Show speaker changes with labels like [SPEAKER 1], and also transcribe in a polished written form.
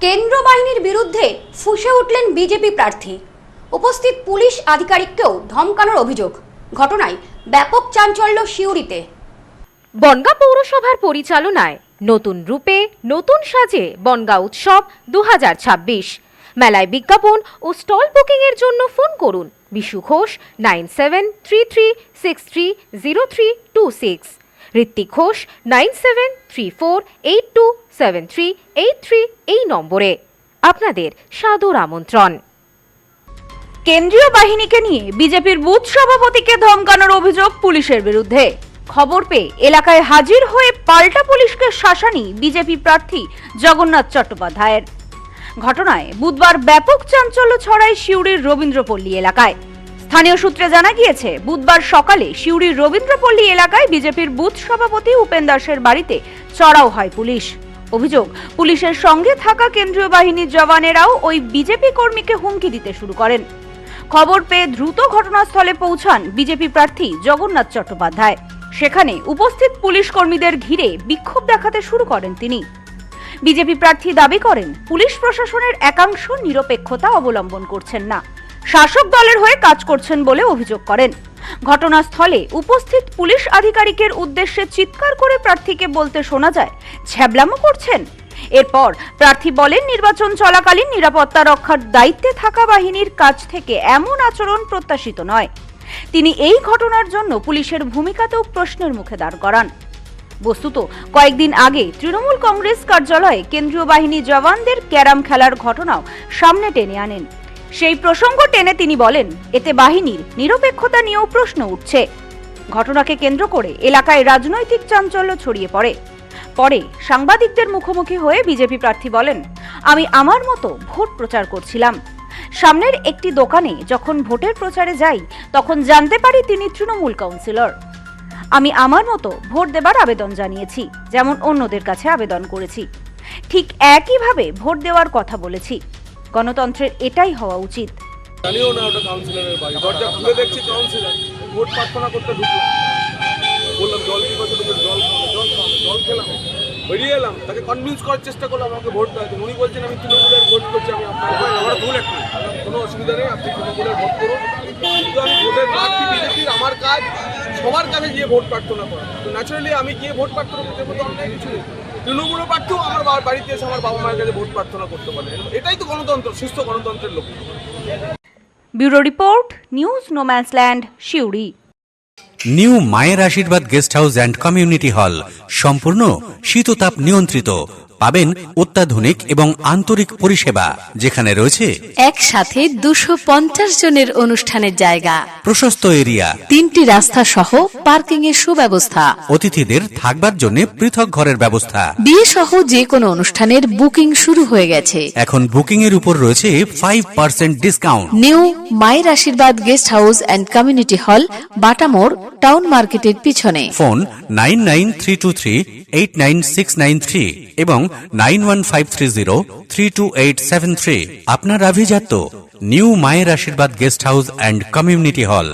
[SPEAKER 1] কেন্দ্র বাহিনীর বিরুদ্ধে ফুঁসে উঠলেন বিজেপি প্রার্থী। উপস্থিত পুলিশ আধিকারিককেও ধমকানোর অভিযোগ। ঘটনায় ব্যাপক চাঞ্চল্য সিউড়িতে।
[SPEAKER 2] বনগাঁ পৌরসভার পরিচালনায় নতুন রূপে নতুন সাজে বনগাঁ উৎসব 2026। মেলায় বিজ্ঞাপন ও স্টল বুকিং এর জন্য ফোন করুন বিশু ঘোষ 9733630326, ঋত্বিক ঘোষ 9734827383 এই নম্বরে। আপনাদের সাদর আমন্ত্রণ।
[SPEAKER 3] কেন্দ্রীয় বাহিনীকে নিয়ে বিজেপির বুথ সভাপতিকে ধমকানোর অভিযোগ পুলিশের বিরুদ্ধে। খবর পেয়ে এলাকায় হাজির হয়ে পাল্টা পুলিশকে শাসানি বিজেপি প্রার্থী জগন্নাথ চট্টোপাধ্যায়ের। ঘটনায় বুধবার ব্যাপক চাঞ্চল্য ছড়ায় সিউড়ির রবীন্দ্রপল্লী এলাকায়। স্থানীয় সূত্রে জানা গিয়েছে, বুধবার সকালে সিউড়ির রবীন্দ্রপল্লী এলাকায় বিজেপির বুথ সভাপতি উপেন দাসের বাড়িতে চড়াও হয় পুলিশ। অভিযোগ, পুলিশের সঙ্গে থাকা কেন্দ্রীয় বাহিনীর জওয়ানেরাও ওই বিজেপি কর্মীকে হুমকি দিতে শুরু করেন। খবর পেয়ে দ্রুত ঘটনাস্থলে পৌঁছান বিজেপি প্রার্থী জগন্নাথ চট্টোপাধ্যায়। সেখানে উপস্থিত পুলিশ কর্মীদের ঘিরে বিক্ষোভ দেখাতে শুরু করেন তিনি। বিজেপি প্রার্থী দাবি করেন, পুলিশ প্রশাসনের একাংশ নিরপেক্ষতা অবলম্বন করছেন না, শাসক দলের হয়ে কাজ করছেন বলে অভিযোগ করেন। ঘটনাস্থলে উপস্থিত পুলিশ আধিকারিকের উদ্দেশ্যে চিৎকার করে প্রার্থীকে বলতে শোনা যায়, ছ্যাবলামো করছেন। এরপর প্রার্থী বলেন, নির্বাচন চলাকালীন নিরাপত্তা রক্ষার দায়িত্বে থাকা বাহিনীর কাছ থেকে এমন আচরণ প্রত্যাশিত নয়। তিনি এই ঘটনার জন্য পুলিশের ভূমিকাতেও প্রশ্নের মুখে দাঁড় করান। বস্তুত কয়েকদিন আগে তৃণমূল কংগ্রেস কার্যালয়ে কেন্দ্রীয় বাহিনী জওয়ানদের ক্যারাম খেলার ঘটনাও সামনে টেনে আনেন। সেই প্রসঙ্গ টেনে তিনি বলেন, এতে বাহিনীর নিরপেক্ষতা নিয়েও প্রশ্ন উঠছে। ঘটনাকে কেন্দ্র করে এলাকায় রাজনৈতিক চাঞ্চল্য ছড়িয়ে পড়ে। পরে সাংবাদিকদের মুখোমুখি হয়ে বিজেপি প্রার্থী বলেন, আমি আমার মতো ভোট প্রচার করছিলাম। সামনের একটি দোকানে যখন ভোটের প্রচারে যাই, তখন জানতে পারি তিনি তৃণমূল কাউন্সিলর। আমি আমার মতো ভোট দেবার আবেদন জানিয়েছি, যেমন অন্যদের কাছে আবেদন করেছি। ঠিক একইভাবে ভোট দেওয়ার কথা বলেছি। গণতন্ত্রের এটাই হওয়া উচিত।
[SPEAKER 4] জানিও না ওটা কাউন্সিলরের বাড়ি, দরজা খুলে দেখছি কাউন্সিলর ভোট প্রার্থনা করতে ঢুকলো। বললাম জল কি করছে, জল খেলাম, বেরিয়ে এলাম। তাকে কনভিন্স করার চেষ্টা করলাম আমাকে ভোট দেওয়ার জন্য। উনি বলছেন আমি তৃণমূলের ভোট করছি, আমি আপনার আমার ভুল একটা কোনো অসুবিধা নেই, আপনি তৃণমূলের ভোট করুন। কিন্তু আমি ভোটের প্রার্থী বিজেপির, আমার কাজ সবার কাছে গিয়ে ভোট প্রার্থনা করা। তো ন্যাচারালি আমি গিয়ে ভোট প্রার্থনা করতে মতো অনেক কিছু নেই। তৃণমূলের প্রার্থীও আমার বাড়িতে এসে আমার বাবা মায়ের কাছে ভোট প্রার্থনা করতে পারে। এটাই তো গণতন্ত্র, সুস্থ গণতন্ত্রের লক্ষ্য।
[SPEAKER 3] Bureau report, news no man's land, Suri.
[SPEAKER 5] New মায়ের আশীর্বাদ guest house and community hall সম্পূর্ণ শীততাপ নিয়ন্ত্রিত। পাবেন অত্যাধুনিক এবং আন্তরিক পরিষেবা, যেখানে রয়েছে
[SPEAKER 6] একসাথে 250 জনের অনুষ্ঠানের জায়গা,
[SPEAKER 5] প্রশস্ত এরিয়া,
[SPEAKER 6] 3টি রাস্তা সহ পার্কিং এর সুব্যবস্থা,
[SPEAKER 5] অতিথিদের থাকবার জন্য পৃথক ঘরের ব্যবস্থা।
[SPEAKER 6] বিয়ে সহ যে কোনো অনুষ্ঠানের বুকিং শুরু হয়ে গেছে।
[SPEAKER 5] এখন বুকিং এর উপর রয়েছে 5% ডিসকাউন্ট।
[SPEAKER 6] নিউ মায়ের আশীর্বাদ guest house and community hall, বাটামোড়, town মার্কেটের পিছনে।
[SPEAKER 5] ফোন 9932389693 এবং 9153032873। আপনার আভিজাত্য নিউ মায়ের আশীর্বাদ guest house and community hall.